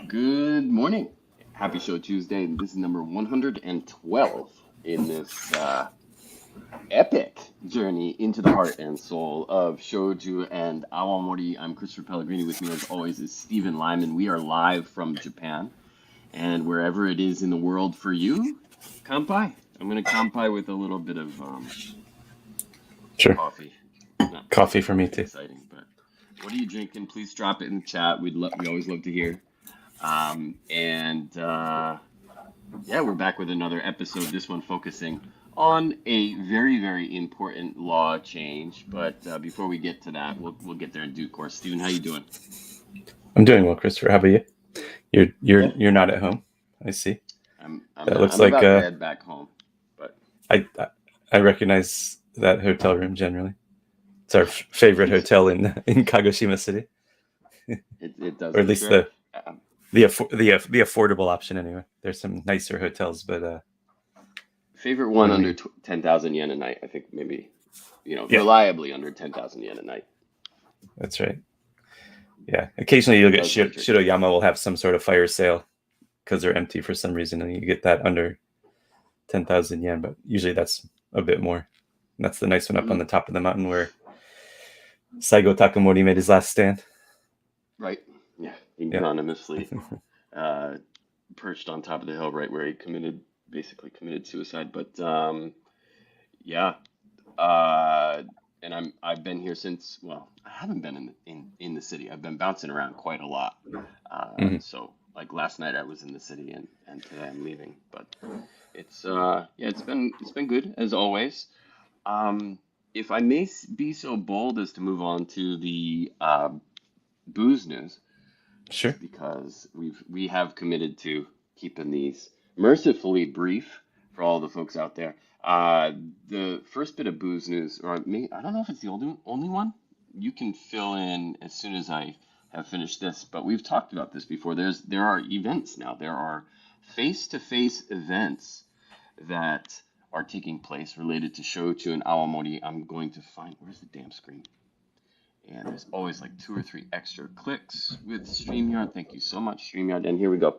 Good morning. Happy Shochu'sday. This is number 112 in this epic journey into the heart and soul of Shoju and Awamori. I'm Christopher Pellegrini. With me, as always, is Stephen Lyman. We are live from Japan, and wherever it is in the world for you, kanpai. I'm going to kanpai with a little bit of Sure. coffee. Not Coffee for me particularly too. exciting, but what are you drinking? Please drop it in the chat. We always love to hear. Yeah, we're back with another episode. This one focusing on a very, very important law change. But before we get to that, we'll get there in due course. Stephen, how you doing? I'm doing well, Christopher. How about you? You're Yeah, you're not at home. I see. That looks I'm like about to head back home, but I I recognize that hotel room generally. It's our favorite hotel in Kagoshima City, it does or at for least sure. Um, the affordable option anyway. There's some nicer hotels, but Favorite one when under we 10,000 yen a night. I think maybe, yeah, reliably under 10,000 yen a night. that's right. Yeah, occasionally you'll get Does the trick. Shiroyama will have some sort of fire sale because they're empty for some reason, and you get that under 10,000 yen. But usually that's a bit more. And that's the nice one up on Hmm. the top of the mountain where Saigo Takamori made his last stand. Right? Yeah, Yeah. ignominiously uh, perched on top of the hill, right where he basically committed suicide. But yeah, uh, and I've been here since. Well, I haven't been in the city. I've been bouncing around quite a lot. Mhm. So like last night I was in the city, and today I'm leaving. But it's yeah, it's been good as always. Um, if I may be so bold as to move on to the booze news, Sure. just because we have committed to keeping these mercifully brief for all the folks out there. The first bit of booze news, or maybe, I don't know if it's the only one. You can fill in as soon as I have finished this, but we've talked about this before. There are events now. There are face-to-face events that are taking place related to Shochu and Awamori. I'm going to find where's the damn screen? And there's always like two or three extra clicks with StreamYard. Thank you so much, StreamYard. And here we go.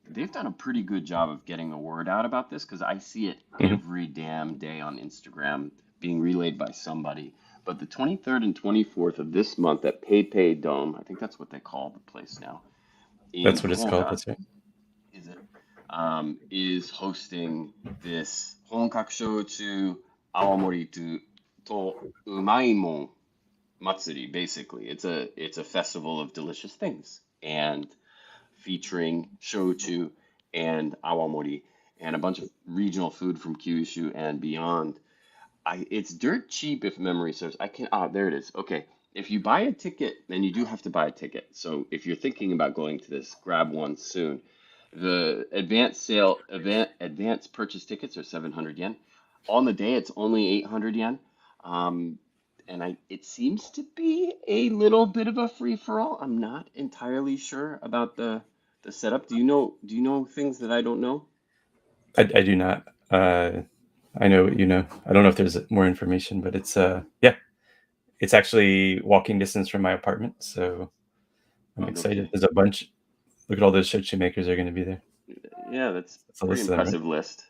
They've done a pretty good job of getting the word out about this because I see it Hmm. every damn day on Instagram being relayed by somebody. But the 23rd and 24th of this month at PayPay Dome, I think that's what they call the place now, in That's what it's called. Koga, That's right. is it? Is hosting this Honkakushochu Awamori to Umaimon Matsuri. Basically, it's a festival of delicious things and featuring shochu and awamori and a bunch of regional food from Kyushu and beyond. It's dirt cheap if memory serves. I can there it is. Okay. If you buy a ticket, and you do have to buy a ticket. So if you're thinking about going to this, grab one soon. The advance purchase tickets are 700 yen. On the day, it's only 800 yen. Um, and it seems to be a little bit of a free for all. I'm not entirely sure about the setup. Do you know things that I don't know? I do not. I know what you know. I don't know if there's more information, but it's yeah, it's actually walking distance from my apartment, so I'm Oh, no excited. kidding. There's a bunch. Look at all those shochu makers are going to be there. Yeah, that's That's a pretty list of them, right? impressive list.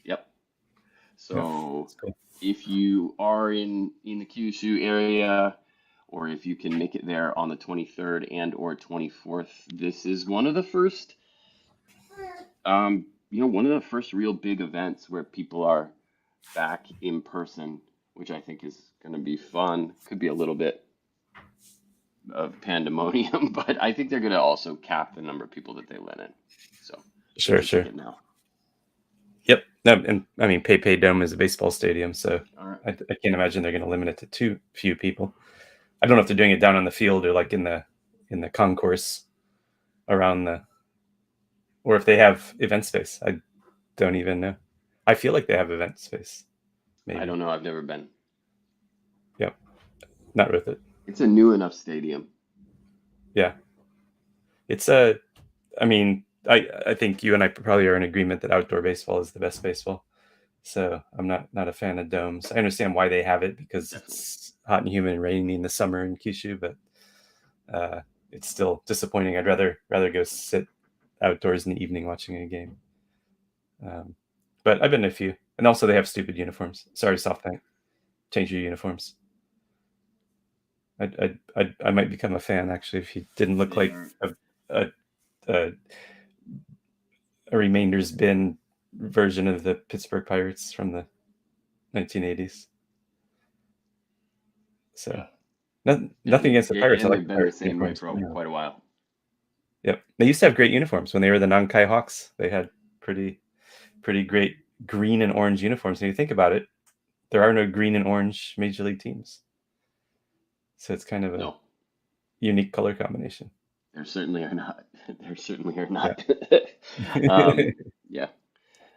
Yep. Yeah, So it's cool. if you are in the Kyushu area, or if you can make it there on the 23rd and or 24th, this is one of the first real big events where people are back in person, which I think is going to be fun. Could be a little bit of pandemonium, but I think they're going to also cap the number of people that they let in. So get Sure, your sure. ticket now. Yep. No, and I mean, PayPay Dome is a baseball stadium, so All right. I can't imagine they're going to limit it to too few people. I don't know if they're doing it down on the field or like in the concourse around the, or if they have event space. I don't even know. I feel like they have event space. I Maybe. don't know. I've never been. Yep. Not worth it. It's a new enough stadium. Yeah. It's a. I mean, I think you and I probably are in agreement that outdoor baseball is the best baseball. So I'm not a fan of domes. I understand why they have it because Definitely. it's hot and humid and rainy in the summer in Kyushu, but it's still disappointing. I'd rather go sit outdoors in the evening watching a game. But I've been to a few, and also they have stupid uniforms. Sorry, SoftBank, change your uniforms. I might become a fan actually if he didn't look like a Remainders bin version of the Pittsburgh Pirates from the 1980s. So, nothing against the Pirates. I like the Pirates uniforms. For quite a while. Yep, they used to have great uniforms when they were the Nankai Hawks. They had pretty great green and orange uniforms. And you think about it, there are no green and orange major league teams, so it's kind of a unique color combination. There certainly are not. There certainly are not. Yeah. Yeah.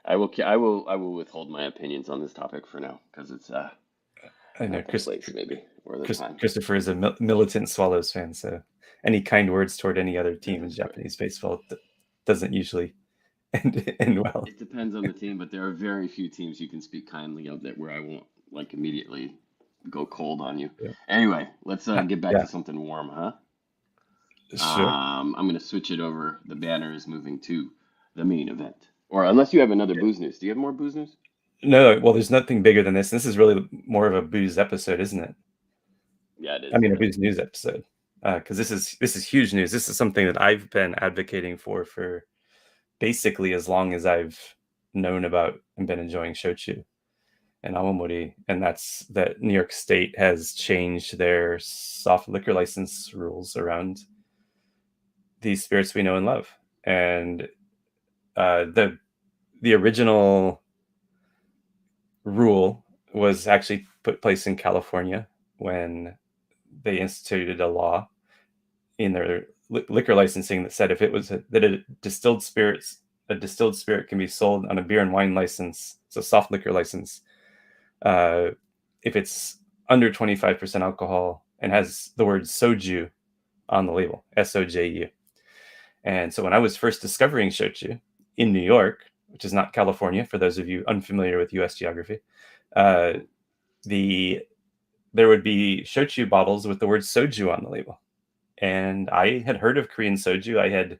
I will withhold my opinions on this topic for now because it's I know Christopher is a militant Swallows fan, so any kind words toward any other team in Japanese baseball doesn't usually end well. It depends on the team, but there are very few teams you can speak kindly of that where I won't like immediately go cold on you. Yeah. Anyway, let's get back to something warm, huh? Sure. I'm going to switch it over. The banner is moving to the main event. Or unless you have another booze news. Do you have more booze news? No, well, there's nothing bigger than this. This is really more of a booze episode, isn't it? Yeah, it is. I mean, a booze news episode. Because this is huge news. This is something that I've been advocating for basically as long as I've known about and been enjoying shochu and awamori, and that's that New York State has changed their soft liquor license rules around these spirits we know and love. And the original rule was actually put place in California when they instituted a law in their liquor licensing that said if it was that a distilled spirit can be sold on a beer and wine license, so soft liquor license, if it's under 25% alcohol and has the word soju on the label, SOJU. And so when I was first discovering shochu in New York, which is not California, for those of you unfamiliar with U.S. geography, there would be shochu bottles with the word soju on the label. And I had heard of Korean soju. I had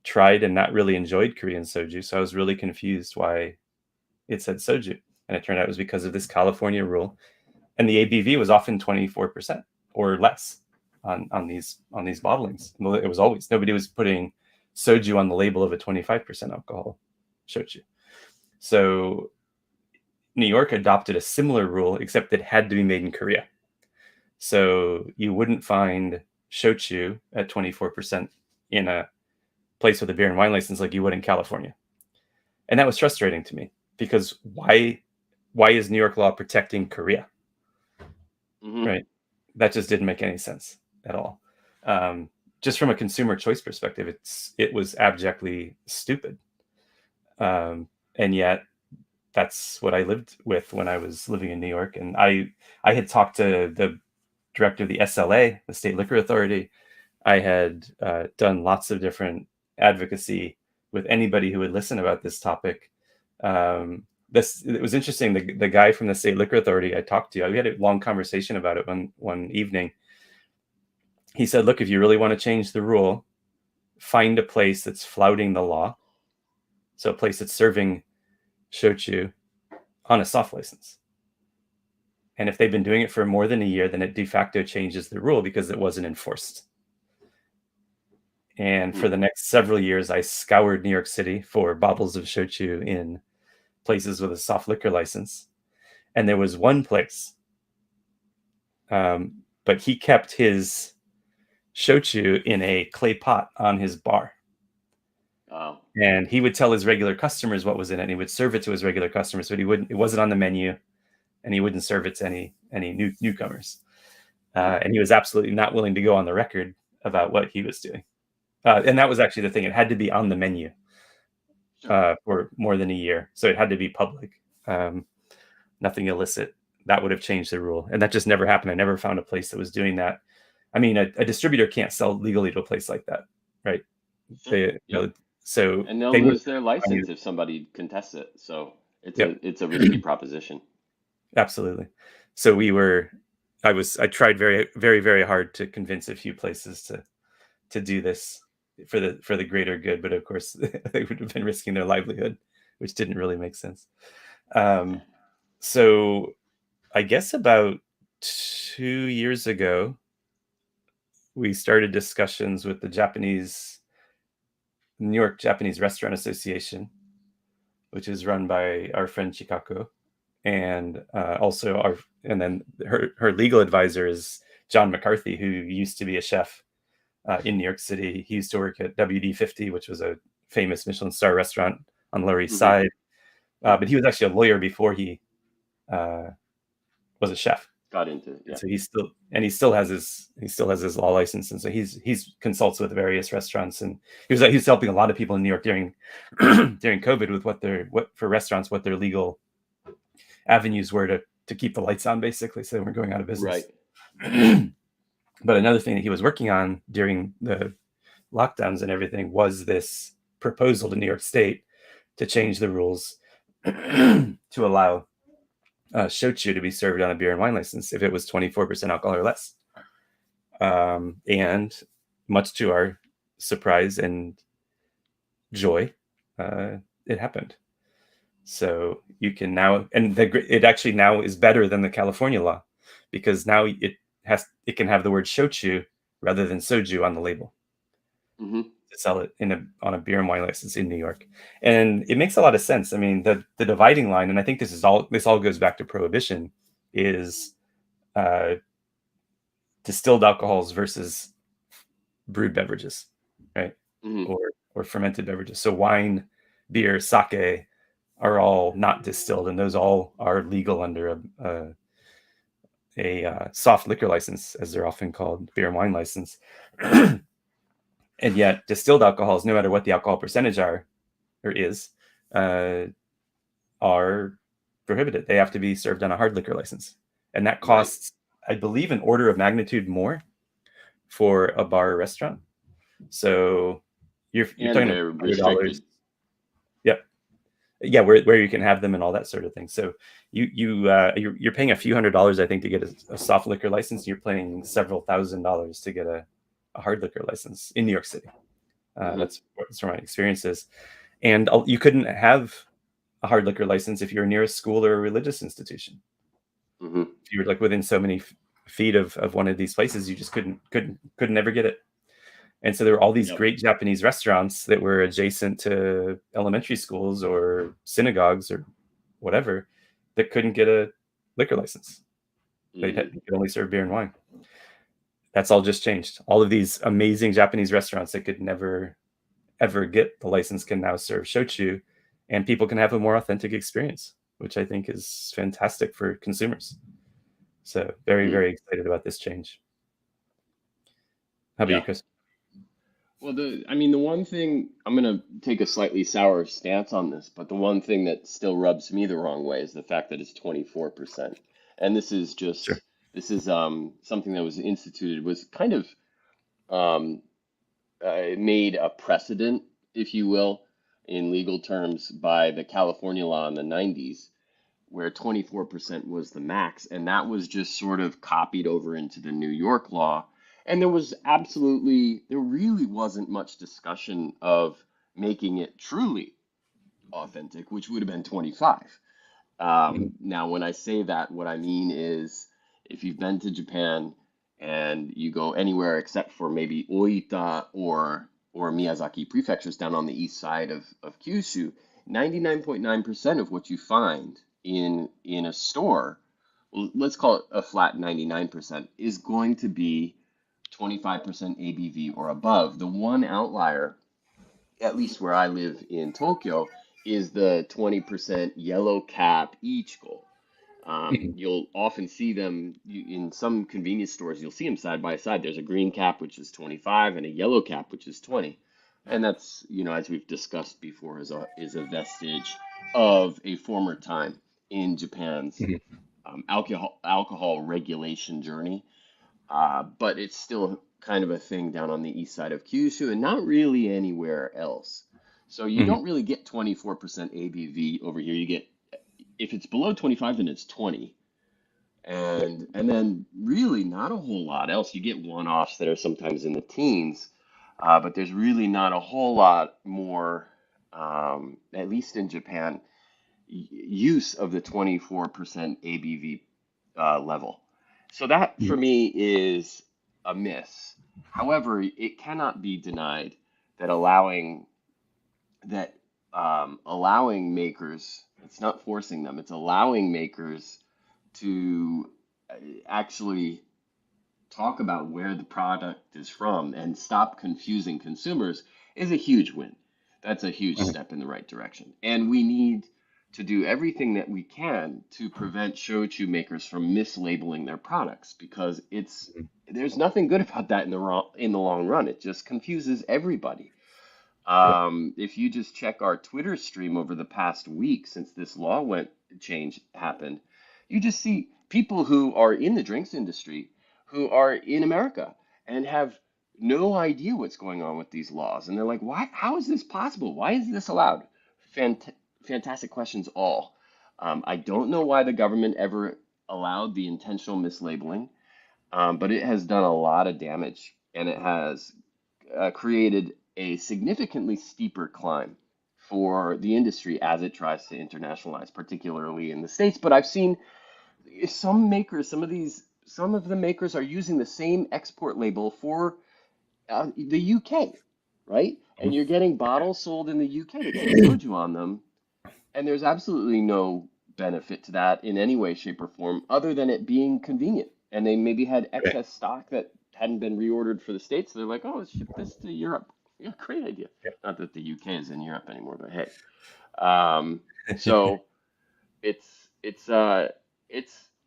tried and not really enjoyed Korean soju, so I was really confused why it said soju. And it turned out it was because of this California rule. And the ABV was often 24% or less on these bottlings. It was always, nobody was putting soju on the label of a 25% alcohol shochu. So New York adopted a similar rule, except it had to be made in Korea. So you wouldn't find shochu at 24% in a place with a beer and wine license like you would in California. And that was frustrating to me because why is New York law protecting Korea? Mm-hmm. Right? That just didn't make any sense at all. Just from a consumer choice perspective, it was abjectly stupid. And yet that's what I lived with when I was living in New York. And I had talked to the director of the SLA, the State Liquor Authority. I had done lots of different advocacy with anybody who would listen about this topic. It was interesting. The guy from the State Liquor Authority I talked to, we had a long conversation about it one evening. He said, look, if you really want to change the rule, find a place that's flouting the law. So a place that's serving shochu on a soft license. And if they've been doing it for more than a year, then it de facto changes the rule because it wasn't enforced. And for the next several years, I scoured New York City for bottles of shochu in places with a soft liquor license. And there was one place, but he kept his shochu in a clay pot on his bar. Oh. And he would tell his regular customers what was in it, and he would serve it to his regular customers, but it wasn't on the menu, and he wouldn't serve it to any newcomers. And he was absolutely not willing to go on the record about what he was doing. And that was actually the thing. It had to be on the menu for more than a year. So it had to be public, nothing illicit. That would have changed the rule. And that just never happened. I never found a place that was doing that. I mean, a distributor can't sell legally to a place like that, right? And they'll lose their license if somebody contests it. So it's a risky proposition. Absolutely. So I tried very, very, very hard to convince a few places to do this for the greater good, but of course they would have been risking their livelihood, which didn't really make sense. Um, so I guess about 2 years ago, we started discussions with the New York Japanese Restaurant Association, which is run by our friend Chikako, and and then her legal advisor is John McCarthy, who used to be a chef in New York City. He used to work at WD-50, which was a famous Michelin star restaurant on the Lower East Hmm. Side. But he was actually a lawyer before he uh, was a chef. Got into it. And Yeah. so he still has his law license, and so he's consults with various restaurants, and he was helping a lot of people in New York during during COVID with what their legal avenues were to keep the lights on, basically, so they weren't going out of business. Right. But another thing that he was working on during the lockdowns and everything was this proposal to New York State to change the rules to allow shochu to be served on a beer and wine license if it was 24% alcohol or less. And much to our surprise and joy, it happened. So you can now, and it actually now is better than the California law, because now it can have the word shochu rather than soju on the label Hmm. to sell it on a beer and wine license in New York. And it makes a lot of sense. I mean, the dividing line, and I think this all goes back to prohibition, is uh, distilled alcohols versus brewed beverages, right? Hmm. Or fermented beverages. So wine, beer, sake are all not distilled, and those all are legal under a soft liquor license, as they're often called, beer and wine license. And yet, distilled alcohols, no matter what the alcohol percentage is, uh, are prohibited. They have to be served on a hard liquor license, and that Right. costs, I believe, an order of magnitude more for a bar or restaurant. So you're And talking about they're $100. restricted. Yep. Yeah, where you can have them and all that sort of thing. So you're paying a few $100s, I think, to get a soft liquor license. You're paying several $1,000s to get a hard liquor license in New York City. Hmm. That's where my experience is. And you couldn't have a hard liquor license if you're near a school or a religious institution. Hmm. If you were like within so many feet of one of these places, you just couldn't ever get it. And so there were all these Yep. great Japanese restaurants that were adjacent to elementary schools or synagogues or whatever that couldn't get a liquor license. They Hmm. could only serve beer and wine. That's all just changed. All of these amazing Japanese restaurants that could never ever get the license can now serve shochu, and people can have a more authentic experience, which I think is fantastic for consumers. So very, Hmm. very excited about this change. How about you, Yeah. Chris? Well, the one thing, I'm gonna take a slightly sour stance on this, but the one thing that still rubs me the wrong way is the fact that it's 24%. And Sure. this is something that was instituted, was kind of um made a precedent, if you will, in legal terms by the California law in the 90s, where 24% was the max, and that was just sort of copied over into the New York law. And there really wasn't much discussion of making it truly authentic, which would have been 25. Mhm. Now, when I say that, what I mean is if you've been to Japan and you go anywhere except for maybe Oita or Miyazaki prefectures down on the east side of Kyushu, 99.9% of what you find in a store, well, let's call it a flat 99%, is going to be 25% ABV or above. The one outlier, at least where I live in Tokyo, is the 20% yellow cap Ichigo. Mhm. You'll often see them in some convenience stores. You'll see them side by side. There's a green cap, which is 25, and a yellow cap, which is 20. And that's, as we've discussed before, is a vestige of a former time in Japan's Mhm. alcohol regulation journey. But it's still kind of a thing down on the east side of Kyushu and not really anywhere else. So you Mhm. don't really get 24% ABV over here. You get, if it's below 25, then it's 20. And then really not a whole lot else. You get one-offs that are sometimes in the teens. but there's really not a whole lot more, at least in Japan, use of the 24% ABV level. So that for Mhm. me is a miss. However, it cannot be denied that that allowing makers, it's not forcing them, it's allowing makers to actually talk about where the product is from and stop confusing consumers is a huge win. That's a huge Mhm. step in the right direction. And we need to do everything that we can to prevent shochu makers from mislabeling their products because there's nothing good about that in the long run. It just confuses everybody. Yep. If you just check our Twitter stream over the past week since this law went change happened, you just see people who are in the drinks industry who are in America and have no idea what's going on with these laws. And they're like, why, how is this possible? Why is this allowed? Fant Fantastic questions all. I don't know why the government ever allowed the intentional mislabeling, but it has done a lot of damage and it has created a significantly steeper climb for the industry as it tries to internationalize, particularly in the States. But I've seen some makers, some of the makers are using the same export label for the UK, right? And Mhm. you're getting bottles sold in the UK that say shoju on them, and there's absolutely no benefit to that in any way, shape, or form other than it being convenient. And they maybe had Right. excess stock that hadn't been reordered for the States. So they're like, oh, let's ship this to Europe. Yeah, great idea. Not that the UK is in Europe anymore, but hey. Um, Yep. so it's it's uh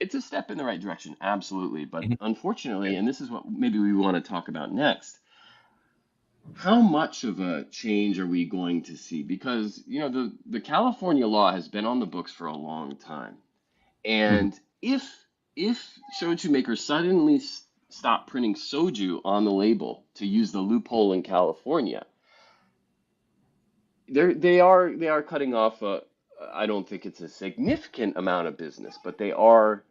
it's a step in the right direction, absolutely. But Mhm. unfortunately, and this is what maybe we want to talk about next, how much of a change are we going to see? Because, the California law has been on the books for a long time. Mhm. And if shochu makers suddenly stop printing soju on the label to use the loophole in California, they are cutting off I don't think it's a significant amount of business, but they are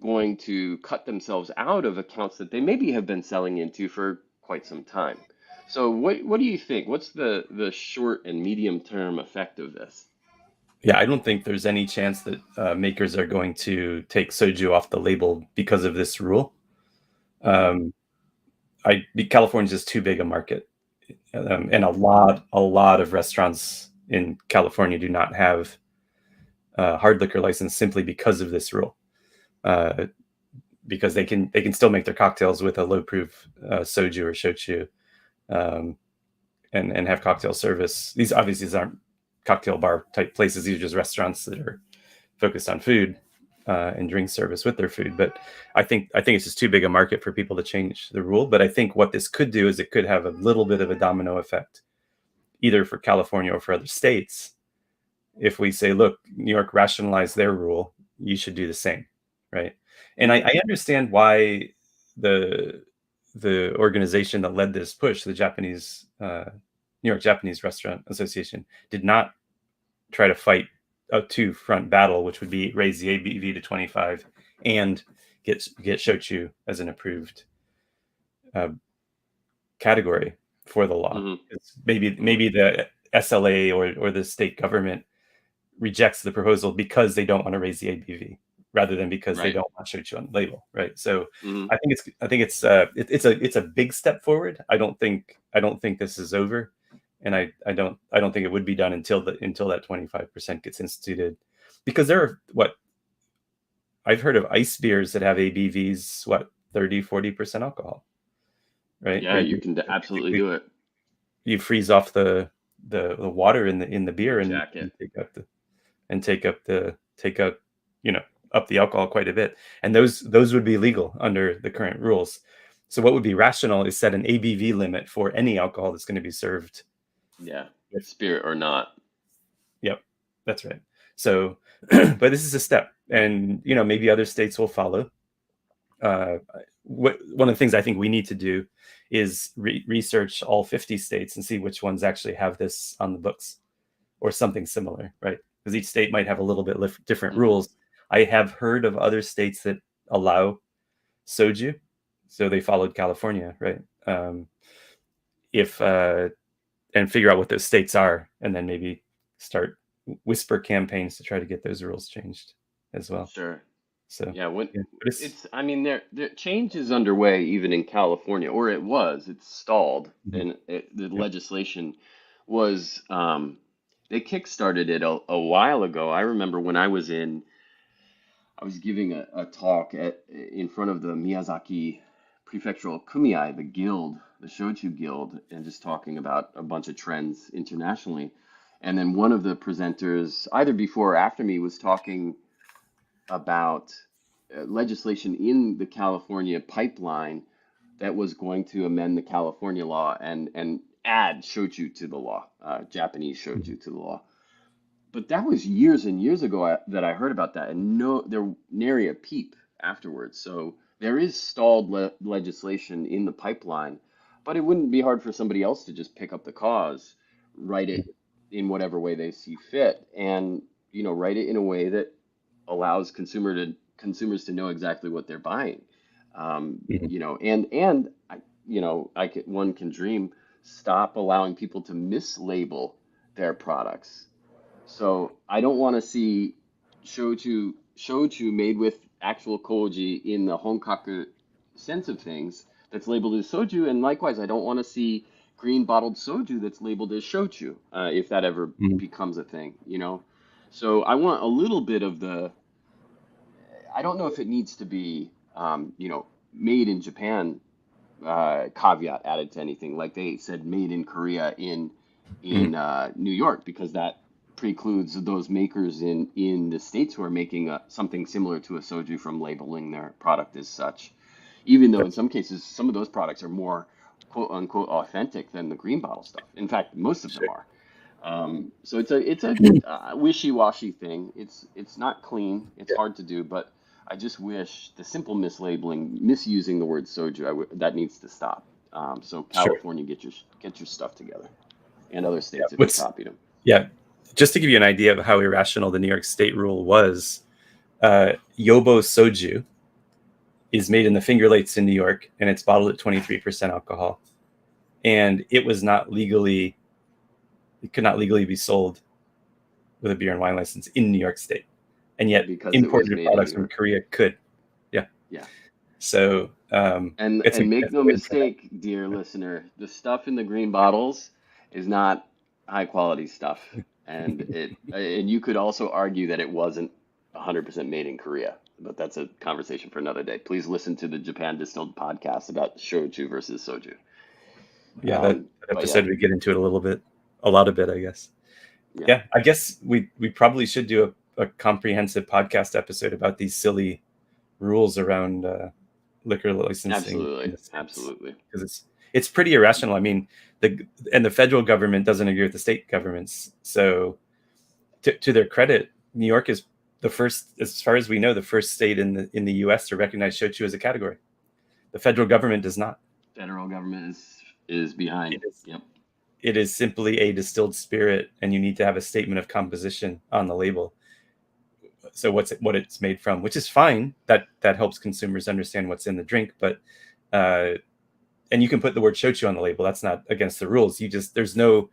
going to cut themselves out of accounts that they maybe have been selling into for quite some time. So what do you think? What's the short and medium term effect of this? Yeah, I don't think there's any chance that makers are going to take soju off the label because of this rule. Hmm. Um, California's just too big a market, and a lot of restaurants in California do not have a hard liquor license simply because of this rule. Uh, because they can still make their cocktails with a low proof soju or shochu, um, and have cocktail service. These aren't cocktail bar type places. These are just restaurants that are focused on food and drink service with their food. But I think it's just too big a market for people to change the rule. But I think what this could do is it could have a little bit of a domino effect, either for California or for other states. If we say, look, New York rationalized their rule, you should do the same, right? And I, Hmm. I understand why the the organization that led this push, the Japanese New York Japanese Restaurant Association, did not try to fight a two front battle, which would be raise the ABV to 25 and get shochu as an approved uh, category for the law. Hmm. It's maybe Hmm. maybe the SLA or the state government rejects the proposal because they don't want to raise the ABV rather than because they Right. don't want shochu on the label, right? So Hmm. I think it's a big step forward. I don't think this is over, and I don't think it would be done until that 25% gets instituted, because there are what I've heard of ice beers that have ABVs 30-40% alcohol, right? Yeah, Where you can absolutely basically do it. you freeze off the water in the beer and, Jacket. take up you know up the alcohol quite a bit, and those would be legal under the current rules. So what would be rational is set an ABV limit for any alcohol that's going to be served Yeah. with. Spirit or not. Yep, that's right. So but this is a step, and maybe other states will follow. uh, One of the things I think we need to do is research all 50 states and see which ones actually have this on the books or something similar, right? Because each state might have a little bit different Hmm. rules. I have heard of other states that allow soju, so they followed California, right? if and figure out what those states are, and then maybe start whisper campaigns to try to get those rules changed as well. Sure. So Yeah, when yeah, but it's I mean, there change is underway even in California, or it was. It's stalled, mhm, and the yep, legislation was they kickstarted it a while ago. I remember when I was giving a talk in front of the Miyazaki Prefectural Kumiai, the guild, the Shochu guild, and just talking about a bunch of trends internationally. And then one of the presenters, either before or after me, was talking about legislation in the California pipeline that was going to amend the California law and add shochu to the law, Japanese mhm, shochu to the law. But that was years and years ago that I heard about that, and no, there nary a peep afterwards. So there is stalled legislation in the pipeline, but it wouldn't be hard for somebody else to just pick up the cause, write it in whatever way they see fit, and write it in a way that allows consumers to know exactly what they're buying. mhm, And one can dream, stop allowing people to mislabel their products. So I don't want to see shochu made with actual koji in the honkaku sense of things that's labeled as soju, and likewise, I don't want to see green bottled soju that's labeled as shochu, if that ever mhm, becomes a thing. So I want a little bit of the. I don't know if it needs to be, made in Japan caveat added to anything. Like they said, made in Korea in mhm, New York, because that precludes those makers in the states who are making something similar to a soju from labeling their product as such. Even though in that's some cases some of those products are more quote unquote authentic than the green bottle stuff. In fact, most of them sure. are. So it's a wishy-washy thing. It's not clean. It's Yeah, hard to do, but I just wish the simple mislabeling, misusing the word soju, that needs to stop. So sure. California, get your stuff together, and other Yeah. states if you What's copied them. yeah, just to give you an idea of how irrational the New York State rule was, Yobo soju is made in the Finger Lakes in New York, and it's bottled at 23% alcohol, and it could not legally be sold with a beer and wine license in New York State, and yet Because it was imported made in New products from York. Korea could. Yeah, Yeah. so And it's a, and make it's a no win for them. mistake, dear listener, the stuff in the green bottles is not high quality stuff. And you could also argue that it wasn't 100% made in Korea, but that's a conversation for another day. Please listen to the Japan Distilled podcast about shochu versus soju. Yeah, that But yeah, episode we get into it a lot of bit, I guess. yeah, Yeah, I guess we probably should do a comprehensive podcast episode about these silly rules around liquor licensing in absolutely, the states, absolutely. because it's pretty irrational. I mean, the federal government doesn't agree with the state governments. So to their credit, New York is the first, as far as we know, the first state in the U.S. to recognize shochu as a category. The federal government does not. Federal government is behind. It is Yep. it is simply a distilled spirit, and you need to have a statement of composition on the label. So what it's made from, which is fine. That helps consumers understand what's in the drink. But uh, and you can put the word shochu on the label. That's not against the rules. There's no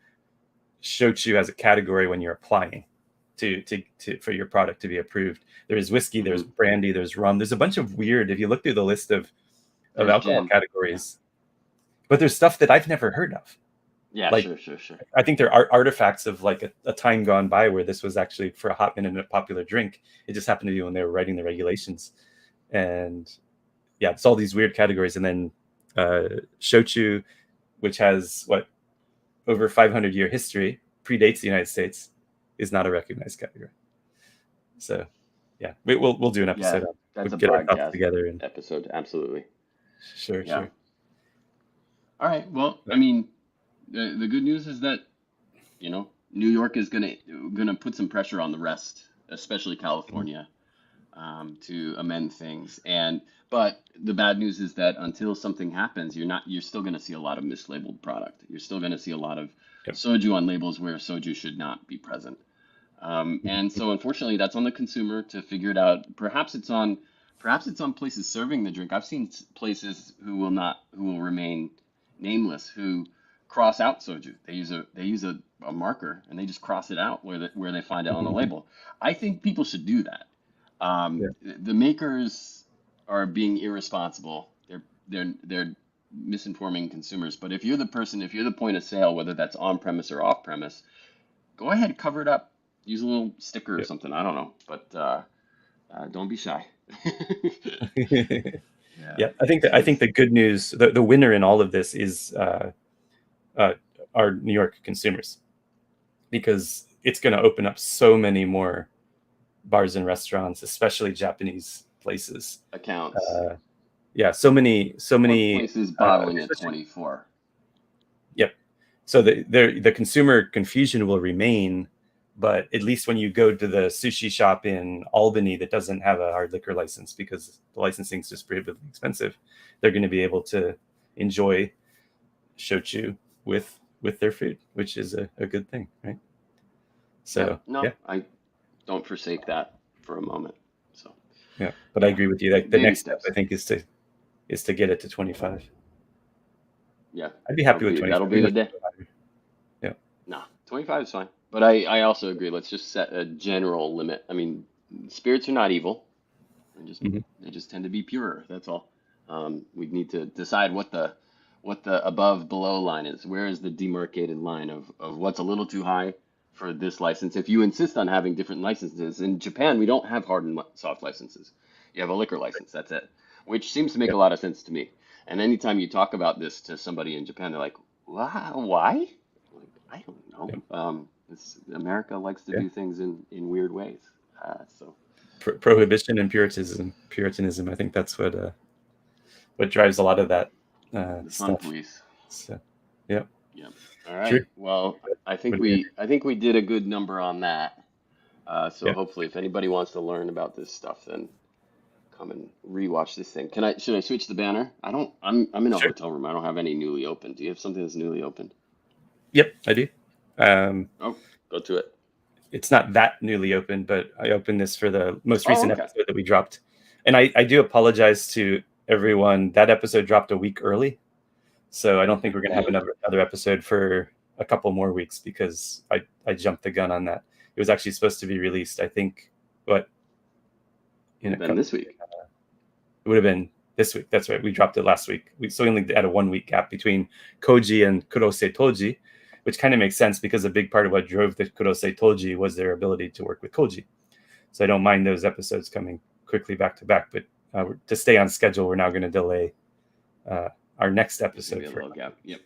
shochu as a category when you're applying to for your product to be approved. There is whiskey, there's Hmm. brandy, there's rum. There's a bunch of weird. If you look through the list of There's alcohol gin. Yeah. categories, but there's stuff that I've never heard of. Yeah. Like Sure. Sure. Sure. I think there are artifacts of like a time gone by where this was actually for a hot minute a popular drink. It just happened to be when they were writing the regulations. And yeah, it's all these weird categories. And then shochu, which has what, over 500-year history, predates the United States, is not a recognized category. So yeah, we'll do an Yeah. episode on, That's we'll a get our thoughts podcast together and episode. Absolutely. sure, Yeah. sure. All right. Well, I mean, the good news is that, New York is gonna put some pressure on the rest, especially California, to amend things. But the bad news is that until something happens, you're still gonna see a lot of mislabeled product. You're still gonna see a lot of Yep. soju on labels where soju should not be present. And so unfortunately, that's on the consumer to figure it out. Perhaps it's on places serving the drink. I've seen places who will remain nameless, who cross out soju. They use a marker and they just cross it out where they find it on the label. I think people should do that. Yeah. The makers are being irresponsible. They're misinforming consumers. But if you're the point of sale, whether that's on premise or off premise, go ahead, cover it up. Use a little sticker or Yeah. something. I don't know, but don't be shy. Yeah, Yeah, I think the good news, the winner in all of this is uh, our New York consumers, because it's going to open up so many more bars and restaurants, especially Japanese places. accounts Yeah, so many or places bottling at 24. Yep. So the consumer confusion will remain, but at least when you go to the sushi shop in Albany that doesn't have a hard liquor license because the licensing is just prohibitively expensive, they're going to be able to enjoy shochu with their food, which is a good thing, right? So No, yeah, I don't forsake that for a moment. So yeah. But I yeah, agree with you. Like the baby next step, steps. I think, is to get it to 25. Yeah, I'd be happy with 25. that'll be the day. Yeah. No, 25 is fine. But I also agree. Let's just set a general limit. I mean, spirits are not evil. Mhm. They just tend to be purer. That's all. We need to decide what the above below line is. Where is the demarcated line of what's a little too high for this license? If you insist on having different licenses, in Japan we don't have hard and soft licenses. You have a liquor license. That's it, which seems to make Yeah. a lot of sense to me. And anytime you talk about this to somebody in Japan, they're like, Why? Like, I don't know. Yeah. America likes to Yeah. do things in weird ways. So Prohibition and Puritanism. I think that's what drives a lot of that the fun stuff. police. So, yeah, Yep. All right. true. Well, What do you- I think we did a good number on that. So Yeah, hopefully, if anybody wants to learn about this stuff, then come and rewatch this thing. Should I switch the banner? I don't. I'm in a sure. hotel room. I don't have any newly opened. Do you have something that's newly opened? Yep, I do. Oh, go to it. It's not that newly opened, but I opened this for the most Oh, recent okay. episode that we dropped. And I do apologize to everyone. That episode dropped a week early. So I don't think we're going to have another episode for a couple more weeks because I jumped the gun on that. It was actually supposed to be released, I think, what? Then this week. It would have been this week. That's right. We dropped it last week. So we only had a 1 week gap between Koji and Kurose Toji, which kind of makes sense because a big part of what drove the Kurose Toji was their ability to work with Koji. So I don't mind those episodes coming quickly back to back. But to stay on schedule, we're now going to delay our next episode. For a little gap. Yep.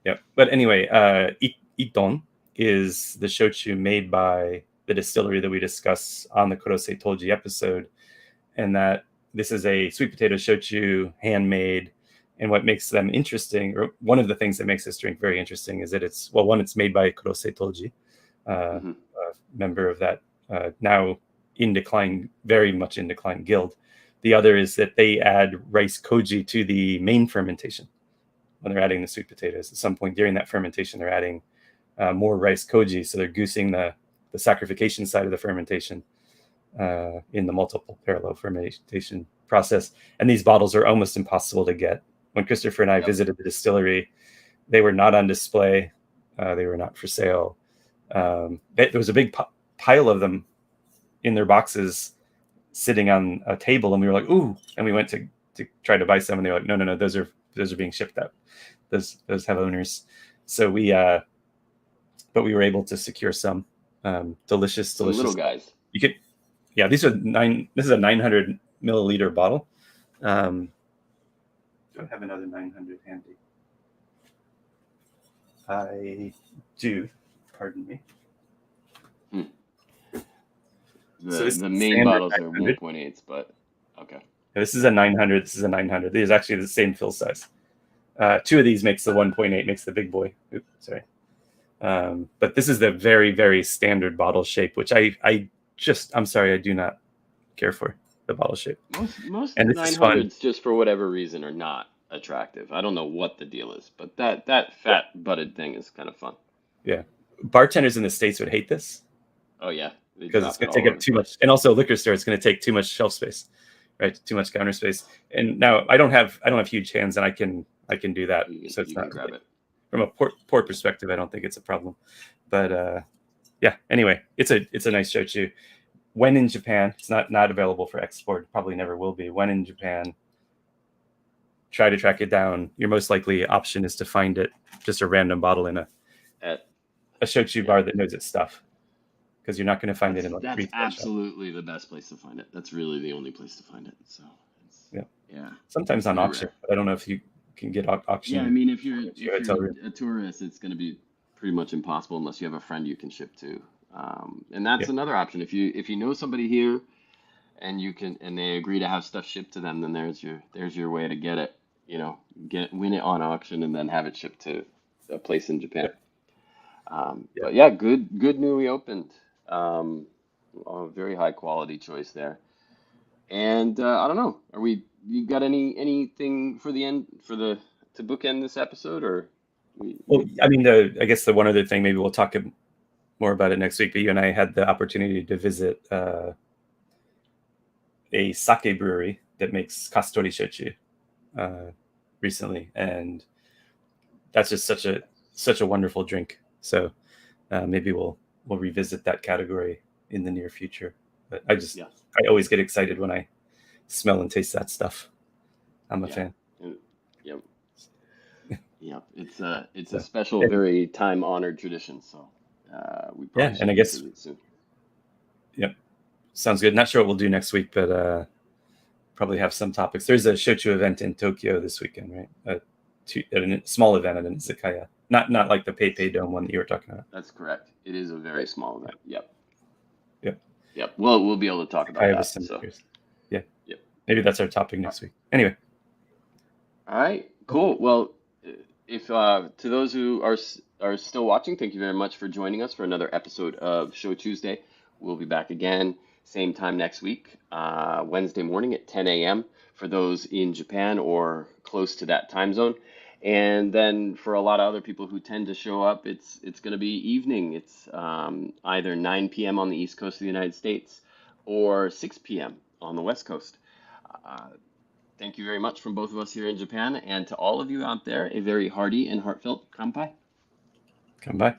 Yep. But anyway, Iton is the shochu made by the distillery that we discuss on the Kurose Toji episode, and that this is a sweet potato shochu, handmade. And what makes them interesting, or one of the things that makes this drink very interesting, is that it's made by Kurose Toji, a member of that now in decline, very much in decline guild. The other is that they add rice koji to the main fermentation when they're adding the sweet potatoes. At some point during that fermentation, they're adding more rice koji, so they're goosing the saccharification side of the fermentation in the multiple parallel fermentation process. And these bottles are almost impossible to get. When Christopher and I visited the distillery, they were not on display. They were not for sale. There was a big pile of them in their boxes sitting on a table, and we were like, ooh, and we went to try to buy some, and they were like, no, those are being shipped out. Those have owners. So but we were able to secure some delicious little guys. You could, yeah, this is a 900 milliliter bottle. Do I have another 900 handy? I do. Pardon me. The main bottles are 1.8s, but okay. This is a 900. This is a 900. These are actually the same fill size. Two of these makes the 1.8, makes the big boy. Oops, sorry. But this is the very, very standard bottle shape, which I'm sorry, I do not care for the bottle shape. Most 900s, just for whatever reason, are not attractive. I don't know what the deal is, but that fat butted thing is kind of fun. Yeah, bartenders in the States would hate this. Oh yeah, because it's going to take up too much, and also liquor store, it's going to take too much shelf space, right? Too much counter space. And now I don't have huge hands, and I can do that. So it's not. Grab it. from a port perspective, I don't think it's a problem. But yeah, anyway, it's a nice shochu. When in Japan, it's not available for export. Probably never will be. When in Japan, try to track it down. Your most likely option is to find it just a random bottle in a shochu bar that knows its stuff, because you're not going to find it in like That's retail shop. absolutely the best place to find it. That's really the only place to find it. So yeah. Sometimes it's on very auction. rare. I don't know if you can get auction. Yeah, I mean, if you're hotel room. a tourist, it's going to be pretty much impossible unless you have a friend you can ship to. And that's another option. If you know somebody here and they agree to have stuff shipped to them, then there's your way to get it. You know, win it on auction and then have it shipped to a place in Japan. But yeah, good newly opened. A very high quality choice there. And I don't know, you got anything for the end to bookend this episode, or Well, I mean, I guess the one other thing, maybe we'll talk more about it next week, but you and I had the opportunity to visit a sake brewery that makes kastori shochu recently, and that's just such a wonderful drink. So maybe we'll revisit that category in the near future. But I always get excited when I smell and taste that stuff. I'm a fan. Yep. Yep. It's a special, very time-honored tradition. So we probably and I guess visit soon. Yep. Sounds good. Not sure what we'll do next week, but probably have some topics. There's a shochu event in Tokyo this weekend, right? A small event at an izakaya. Not like the PayPay Dome one that you were talking about. That's correct. It is a very small event. Yep. Well, we'll be able to talk about that. So. Yeah. Yep. Maybe that's our topic next week. Anyway. All right. Cool. Well, if to those who are still watching, thank you very much for joining us for another episode of Shochu'sday. We'll be back again same time next week, Wednesday morning at 10 a.m. for those in Japan or close to that time zone. And then for a lot of other people who tend to show up, it's going to be evening. It's either 9 p.m. on the East Coast of the United States or 6 p.m. on the West Coast. Thank you very much from both of us here in Japan, and to all of you out there, a very hearty and heartfelt kanpai. Kanpai.